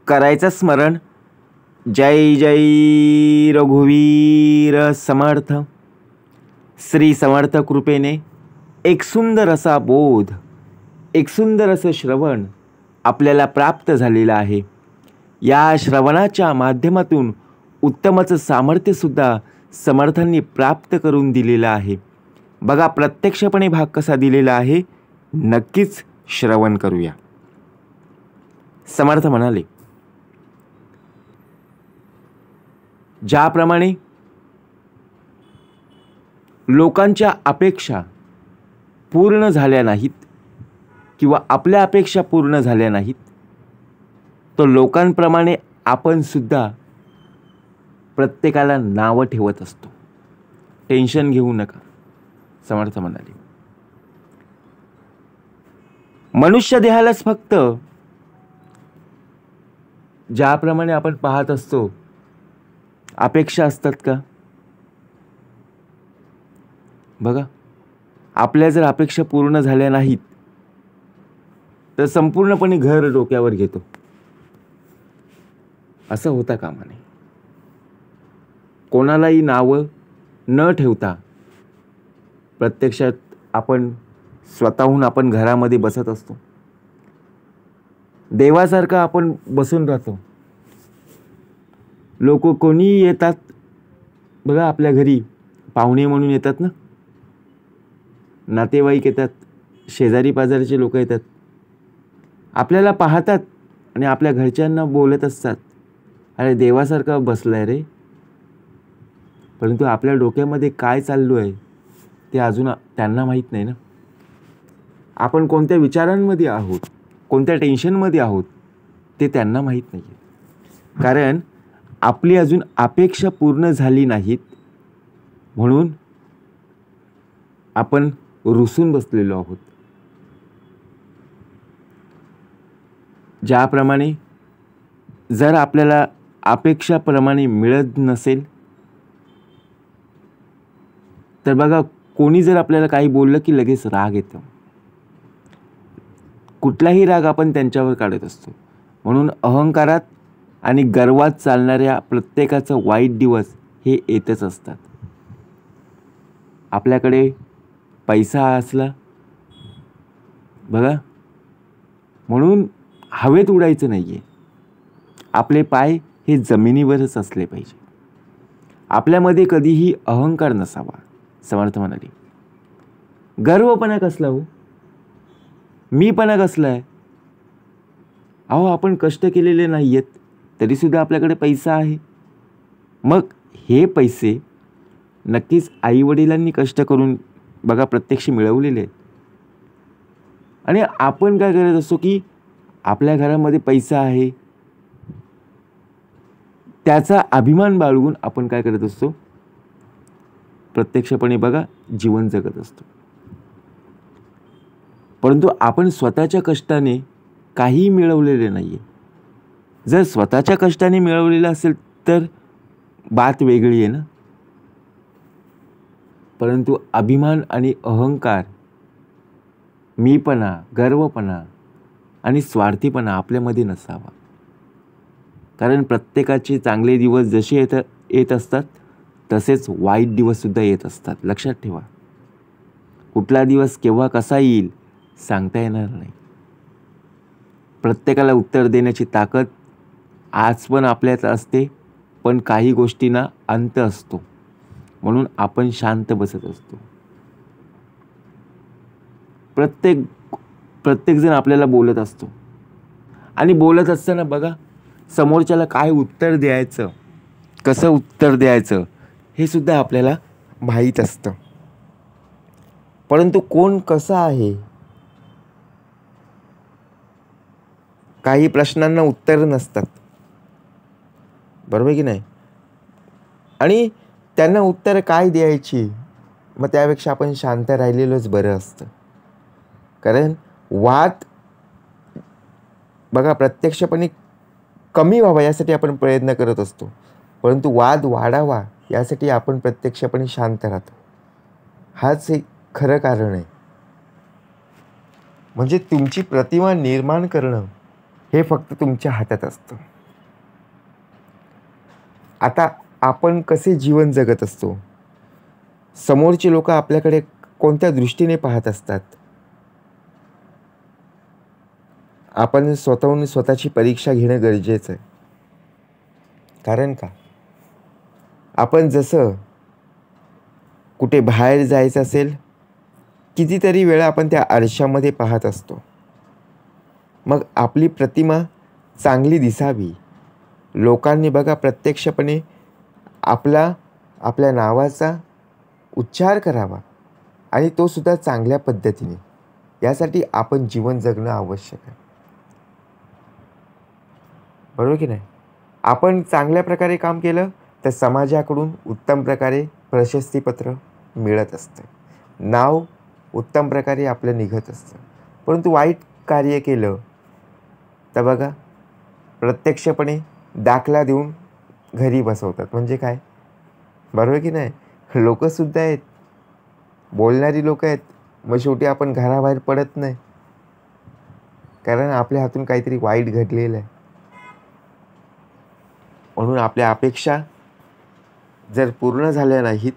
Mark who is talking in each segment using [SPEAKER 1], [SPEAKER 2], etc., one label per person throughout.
[SPEAKER 1] करायचं स्मरण. जय जय रघुवीर समर्थ. श्री समर्थ कृपेने एक सुंदर असा बोध, एक सुंदर असं श्रवण आपल्याला प्राप्त झालेलं आहे. या श्रवणाच्या माध्यमातून उत्तमचं सामर्थ्यसुद्धा समर्थांनी प्राप्त करून दिलेलं आहे. बघा प्रत्यक्षपणे भाग कसा दिलेला आहे, नक्कीच श्रवण करूया. समर्थ म्हणाले, ज्याप्रमाणे लोकांच्या अपेक्षा पूर्ण झाल्या नाहीत किंवा आपल्या अपेक्षा पूर्ण झाल्या नाहीत, तर लोकांप्रमाणे आपण सुद्धा प्रत्येकाला नावं ठेवत असतो. टेन्शन घेऊ नका. समर्थ म्हणाले, मनुष्य देहालाच फक्त ज्याप्रमाणे आपण पाहत असतो अपेक्षा असतात का? बघा, आपल्या जर अपेक्षा पूर्ण झाल्या नाहीत तर संपूर्णपणे घर डोक्यावर घेतो. असं होता कामा नये. कोणालाही नावं न ठेवता प्रत्यक्षात आपण स्वतःहून आपण घरामध्ये बसत असतो. देवासारखं आपण बसून राहतो. लोक कोणी येतात बघा, आपल्या घरी पाहुणे म्हणून येतात ना, नातेवाईक येतात, शेजारी पाजारचे लोक येतात, आपल्याला पाहतात आणि आपल्या घरच्यांना बोलत असतात, अरे देवासारखं बसलाय रे. परंतु आपल्या डोक्यामध्ये काय चाललो आहे ते अजून त्यांना माहीत नाही ना. आपण कोणत्या विचारांमध्ये आहोत, कोणत्या टेन्शनमध्ये आहोत ते त्यांना माहीत नाही आहे. कारण आपली अजून अपेक्षा पूर्ण झाली नाहीत म्हणून आपण रुसून बसलेलो आहोत. ज्याप्रमाणे जर आपल्याला अपेक्षाप्रमाणे मिळत नसेल तर बघा, कोणी जर आपल्याला काही बोललं की लगेच राग येतो. कुठलाही राग आपण त्यांच्यावर काढत असतो. म्हणून अहंकारात आणि गर्वात चालणाऱ्या प्रत्येकाचं वाईट दिवस हे येतच असतात. आपल्याकडे पैसा असला बघा, म्हणून हवेत उडायचं नाही आहे. आपले पाय हे जमिनीवरच असले पाहिजे. आपल्यामध्ये कधीही अहंकार नसावा. समर्थ म्हणाले, गर्वपणा कसला हो, मीपणा कसला आहे. अहो, आपण कष्ट केलेले नाही आहेत तरीसुद्धा आपल्याकडे पैसा आहे. मग हे पैसे नक्कीच आईवडिलांनी कष्ट करून बघा प्रत्यक्ष मिळवलेले आहेत. आणि आपण काय करत असतो की आपल्या घरामध्ये पैसा आहे त्याचा अभिमान बाळगून आपण काय करत असतो, प्रत्यक्षपणे बघा जीवन जगत असतो. परंतु आपण स्वतःच्या कष्टाने काही मिळवलेले नाही आहे. जर स्वतःच्या कष्टाने मिळवलेलं असेल तर बात वेगळी आहे ना. परंतु अभिमान आणि अहंकार, मीपणा, गर्वपणा आणि स्वार्थीपणा आपल्यामध्ये नसावा. कारण प्रत्येकाचे चांगले दिवस जसे येत असतात तसेच वाईट दिवससुद्धा येत असतात. लक्षात ठेवा, कुठला दिवस केव्हा कसा येईल सांगता येणार नाही. प्रत्येकाला उत्तर देण्याची ताकद आज पण आपल्यात असते, पण काही गोष्टींना अंत असतो म्हणून आपण शांत बसत असतो. प्रत्येकजण आपल्याला बोलत असतो आणि बोलत असताना बघा समोरच्याला काय उत्तर द्यायचं, कसं उत्तर द्यायचं हे सुद्धा आपल्याला माहीत असतं. परंतु कोण कसा आहे, काही प्रश्नांना उत्तर नसतात, बरोबर की नाही. आणि त्यांना उत्तर काय द्यायची, मग त्यापेक्षा आपण शांत राहिलेलंच बरं असतं. कारण वाद बघा प्रत्यक्षपणे कमी व्हावा यासाठी आपण प्रयत्न करत असतो, परंतु वाद वाढावा यासाठी आपण प्रत्यक्षपणे शांत राहतो. हाच एक खरं कारण आहे. म्हणजे तुमची प्रतिमा निर्माण करणं हे फक्त तुमच्या हातात असतं. आता आपण कसे जीवन जगत असतो, समोरचे लोक आपल्याकडे कोणत्या दृष्टीने पाहत असतात, आपण स्वतःहून स्वतःची परीक्षा घेणं गरजेचं आहे. कारण का, आपण जसं कुठे बाहेर जायचं असेल, कितीतरी वेळा आपण त्या आरशामध्ये पाहत असतो. मग आपली प्रतिमा चांगली दिसावी, लोकांनी बघा प्रत्यक्षपणे आपल्या नावाचा उच्चार करावा आणि तो सुद्धा चांगल्या पद्धतीने. यासाठी आपण जीवन जगणं आवश्यक आहे, बरोबर की नाही. आपण चांगल्या प्रकारे काम केलं तर समाजाकडून उत्तम प्रकारे प्रशस्तीपत्र मिळत असतं, नाव उत्तम प्रकारे आपलं निघत असतं. परंतु वाईट कार्य केलं तर बघा प्रत्यक्षपणे दाखला देऊन घरी बसवतात. म्हणजे काय, बरोबर की नाही. लोकंसुद्धा आहेत, बोलणारी लोकं आहेत. मग शेवटी आपण घराबाहेर पडत नाही, कारण आपल्या हातून काहीतरी वाईट घडलेलं आहे. म्हणून आपल्या अपेक्षा जर पूर्ण झाल्या नाहीत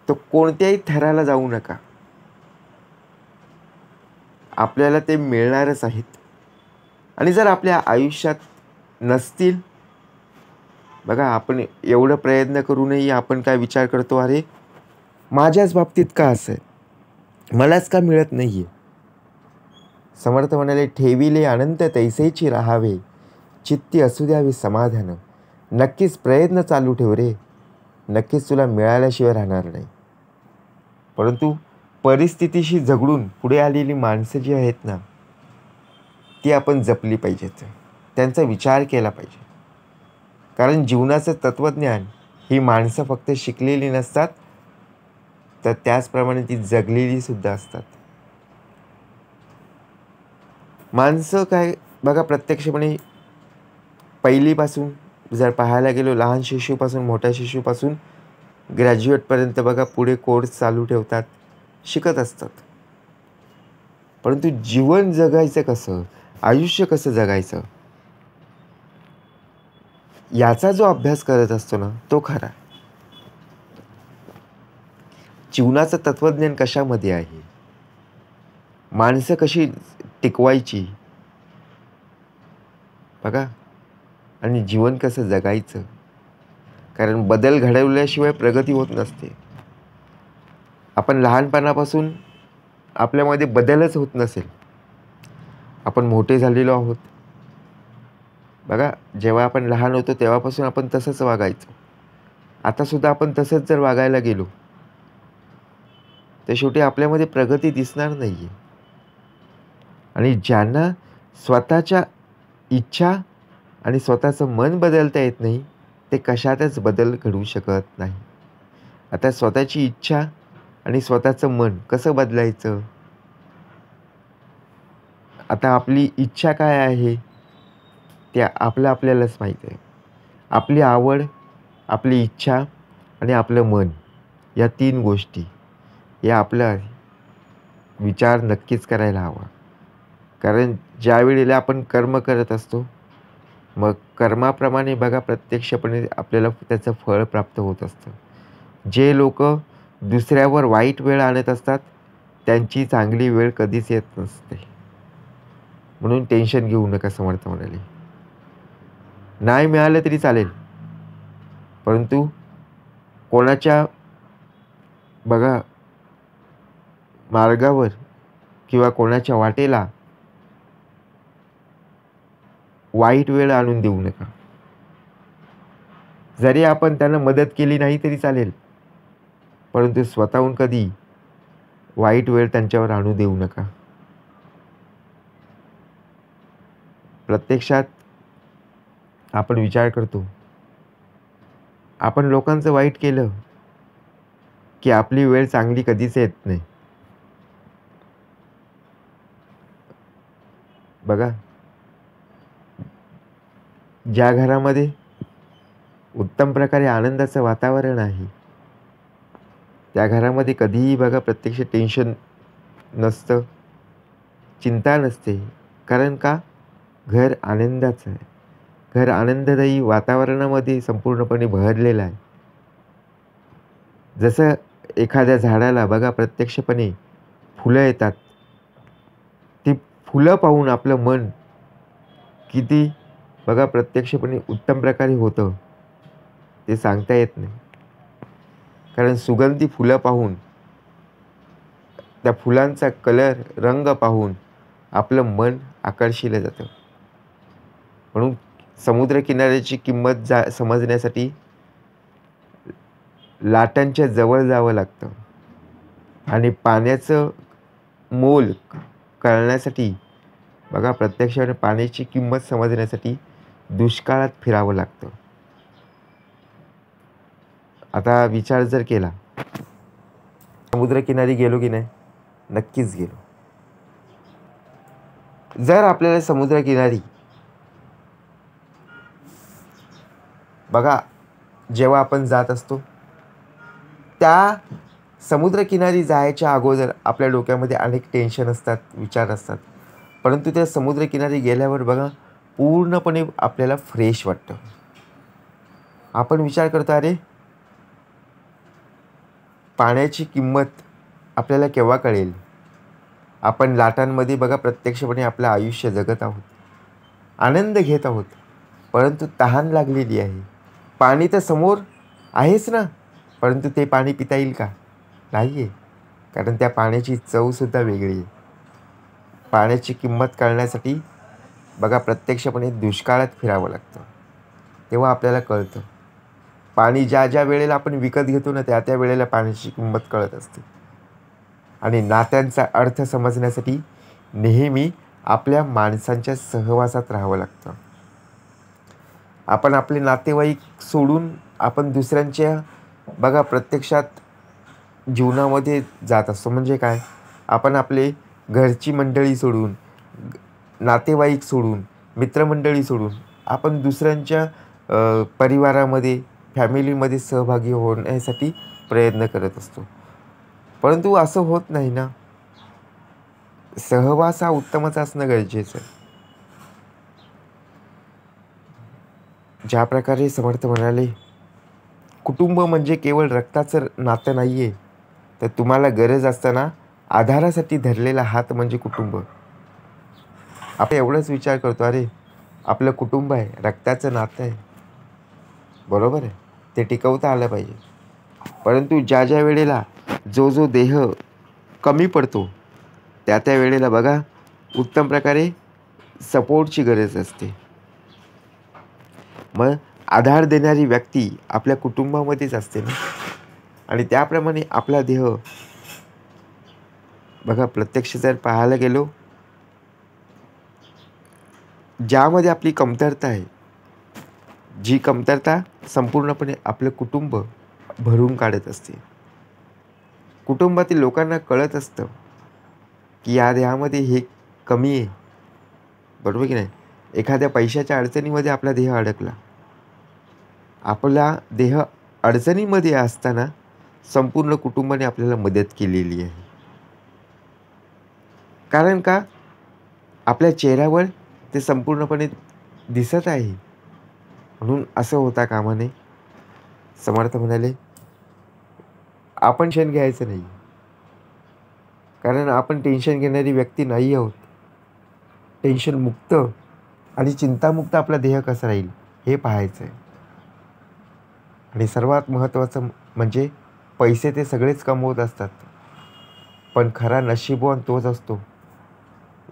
[SPEAKER 1] तर कोणत्याही थराला जाऊ नका, आपल्याला ते मिळणारच आहेत. आणि जर आपल्या आयुष्यात नसतील, बघा आपण एवढं प्रयत्न करूनही आपण काय विचार करतो, अरे माझ्याच बाबतीत का असं आहे, मलाच का मिळत नाही आहे. समर्थ म्हणाले, ठेविले अनंत तैसेची राहावे, चित्ती असू द्यावे समाधान. नक्कीच प्रयत्न चालू ठेव रे, नक्कीच तुला मिळाल्याशिवाय राहणार नाही. परंतु परिस्थितीशी झगडून पुढे आलेली माणसं जी आहेत ना, ती आपण जपली पाहिजेत, त्यांचा विचार केला पाहिजे. कारण जीवनाचं तत्त्वज्ञान ही माणसं फक्त शिकलेली नसतात, तर त्याचप्रमाणे ती जगलेली सुद्धा असतात. माणसं काय बघा प्रत्यक्षपणे पहिलीपासून जर पाहायला गेलो, लहान शिशूपासून मोठ्या शिशूपासून ग्रॅज्युएटपर्यंत बघा पुढे कोर्स चालू ठेवतात, शिकत असतात. परंतु जीवन जगायचं कसं, आयुष्य कसं जगायचं, याचा जो अभ्यास करत असतो ना, तो खरा. जीवनाचं तत्त्वज्ञान कशामध्ये आहे, माणसं कशी टिकवायची बघा, आणि जीवन कसं जगायचं. कारण बदल घडवल्याशिवाय प्रगती होत नसते. आपण लहानपणापासून आपल्यामध्ये बदलच होत नसेल, आपण मोठे झालेलो आहोत. बघा जेव्हा आपण लहान होतो तेव्हापासून आपण तसंच वागायचो. आतासुद्धा आपण तसंच जर वागायला गेलो तर शेवटी आपल्यामध्ये प्रगती दिसणार नाही आहे. आणि ज्यांना स्वतःच्या इच्छा आणि स्वतःचं मन बदलता येत नाही, ते कशातच बदल घडवू शकत नाही. आता स्वतःची इच्छा आणि स्वतःचं मन कसं बदलायचं. आता आपली इच्छा काय आहे ते आपल्यालाच माहीत आहे. आपली आवड, आपली इच्छा आणि आपलं मन, या 3 गोष्टी या आपला विचार नक्कीच करायला हवा. कारण ज्या वेळेला आपण कर्म करत असतो, मग कर्माप्रमाणे बघा प्रत्यक्षपणे आपल्याला त्याचं फळ प्राप्त होत असतं. जे लोक दुसऱ्यावर वाईट वेळ आणत असतात, त्यांची चांगली वेळ कधीच येत नसते. म्हणून टेन्शन घेऊ नका, समर्थ म्हणाले. नाही मिळालं तरी चालेल, परंतु कोणाच्या बघा मार्गावर किंवा कोणाच्या वाटेला वाईट वेळ आणून देऊ नका. जरी आपण त्यांना मदत केली नाही तरी चालेल, परंतु स्वतःहून कधी वाईट वेळ त्यांच्यावर आणू देऊ नका. प्रत्यक्षात आपण विचार करतो, आपण लोकांचं वाईट केलं की आपली वेळ चांगली कधीच येत नाही. बघा ज्या घरामध्ये उत्तम प्रकारे आनंदाचं वातावरण आहे, त्या घरामध्ये कधीही बघा प्रत्यक्ष टेन्शन नसतं, चिंता नसते. कारण का, घर आनंदाचं आहे. घर आनंददायी वातावरणामध्ये संपूर्णपणे बहरलेलं आहे. जसं एखाद्या झाडाला बघा प्रत्यक्षपणे फुलं येतात. ती फुलं पाहून आपलं मन किती बघा प्रत्यक्षपणे उत्तम प्रकारे होतं ते सांगता येत नाही. कारण सुगंधी फुलं पाहून, त्या फुलांचा कलर, रंग पाहून आपलं मन आकर्षिलं जातं. म्हणून समुद्रकिनाऱ्याची किंमत समजण्यासाठी लाटांच्या जवळ जावं लागतं आणि पाण्याचं मोल कळण्यासाठी बघा प्रत्यक्षाने पाण्याची किंमत समजण्यासाठी दुष्काळात फिरावं लागतं. आता विचार जर केला, समुद्रकिनारी गेलो की नाही? नक्कीच गेलो. जर आपल्याला समुद्रकिनारी बघा जेव्हा आपण जात असतो, त्या समुद्रकिनारी जायच्या अगोदर आपल्या डोक्यामध्ये अनेक टेन्शन असतात, विचार असतात. परंतु त्या समुद्रकिनारी गेल्यावर बघा पूर्णपणे आपल्याला फ्रेश वाटतं. आपण विचार करतो, अरे पाण्याची किंमत आपल्याला केव्हा कळेल? आपण लाटांमध्ये बघा प्रत्यक्षपणे आपलं आयुष्य जगत आहोत, आनंद घेत आहोत, परंतु तहान लागलेली आहे. पाणी तर समोर आहेच ना, परंतु ते पाणी पिता येईल का? नाही आहे. कारण त्या पाण्याची चवसुद्धा वेगळी आहे. पाण्याची किंमत कळण्यासाठी बघा प्रत्यक्षपणे दुष्काळात फिरावं लागतं. तेव्हा आपल्याला कळतं. पाणी ज्या ज्या वेळेला आपण विकत घेतो ना, त्या त्या वेळेला पाण्याची किंमत कळत असते. आणि नात्यांचा अर्थ समजण्यासाठी नेहमी आपल्या माणसांच्या सहवासात राहावं लागतं. आपण आपले नातेवाईक सोडून आपण दुसऱ्यांच्या बघा प्रत्यक्षात जीवनामध्ये जात असतो. म्हणजे काय? आपण आपले घरची मंडळी सोडून, नातेवाईक सोडून, मित्रमंडळी सोडून आपण दुसऱ्यांच्या परिवारामध्ये, फॅमिलीमध्ये सहभागी होण्यासाठी प्रयत्न करत असतो. परंतु असं होत नाही ना. सहवास हा उत्तमच असणं गरजेचं आहे. ज्या प्रकारे समर्थ म्हणाले, कुटुंब म्हणजे केवळ रक्ताचं नातं नाही आहे, तर तुम्हाला गरज असताना आधारासाठी धरलेला हात म्हणजे कुटुंब. आपण एवढंच विचार करतो, अरे आपलं कुटुंब आहे, रक्ताचं नातं आहे, बरोबर आहे, ते टिकवता आलं पाहिजे. परंतु ज्या ज्या वेळेला जो देह कमी पडतो, त्या त्या वेळेला बघा उत्तम प्रकारे सपोर्टची गरज असते. मग आधार देणारी व्यक्ती आपल्या कुटुंबामध्येच असते ना. आणि त्याप्रमाणे आपला देह बघा प्रत्यक्ष जर पाहायला गेलो, ज्यामध्ये आपली कमतरता आहे, जी कमतरता संपूर्णपणे आपलं कुटुंब भरून काढत असते. कुटुंबातील लोकांना कळत असतं की या देहामध्ये हे कमी आहे, बरोबर की नाही? एखाद्या पैशाच्या अडचणीमध्ये आपला देह अडकला, आपला देह अडचणीमध्ये असताना संपूर्ण कुटुंबाने आपल्याला मदत केलेली आहे. कारण का? आपल्या चेहऱ्यावर ते संपूर्णपणे दिसत आहे. म्हणून असं होता कामा नये. समर्थ म्हणाले, आपण टेन्शन घ्यायचं नाही, कारण आपण टेन्शन घेणारी व्यक्ती नाही आहोत. टेन्शन मुक्त आणि चिंतामुक्त आपला देह कसा राहील हे पाहायचं आहे. आणि सर्वात महत्त्वाचं म्हणजे पैसे ते सगळेच कमवत असतात, पण खरा नशीबवान तोच असतो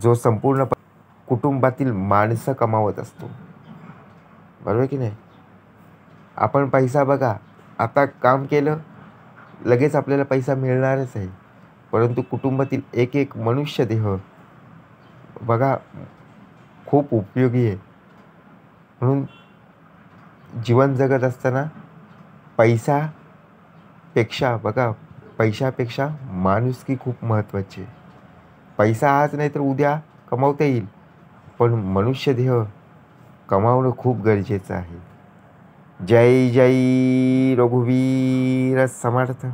[SPEAKER 1] जो संपूर्ण कुटुंबातील माणसं कमावत असतो, बरोबर की नाही? आपण पैसा बघा, आता काम केलं लगेच आपल्याला पैसा मिळणारच आहे, परंतु कुटुंबातील एक एक मनुष्य देह बघा खूप उपयोगी आहे. म्हणून जीवन जगत असताना पैशापेक्षा माणुसकी खूप महत्त्वाची आहे. पैसा आज नाही तर उद्या कमावता येईल, पण मनुष्य देह कमावणं खूप गरजेचं आहे. जय जय रघुवीर समर्थ.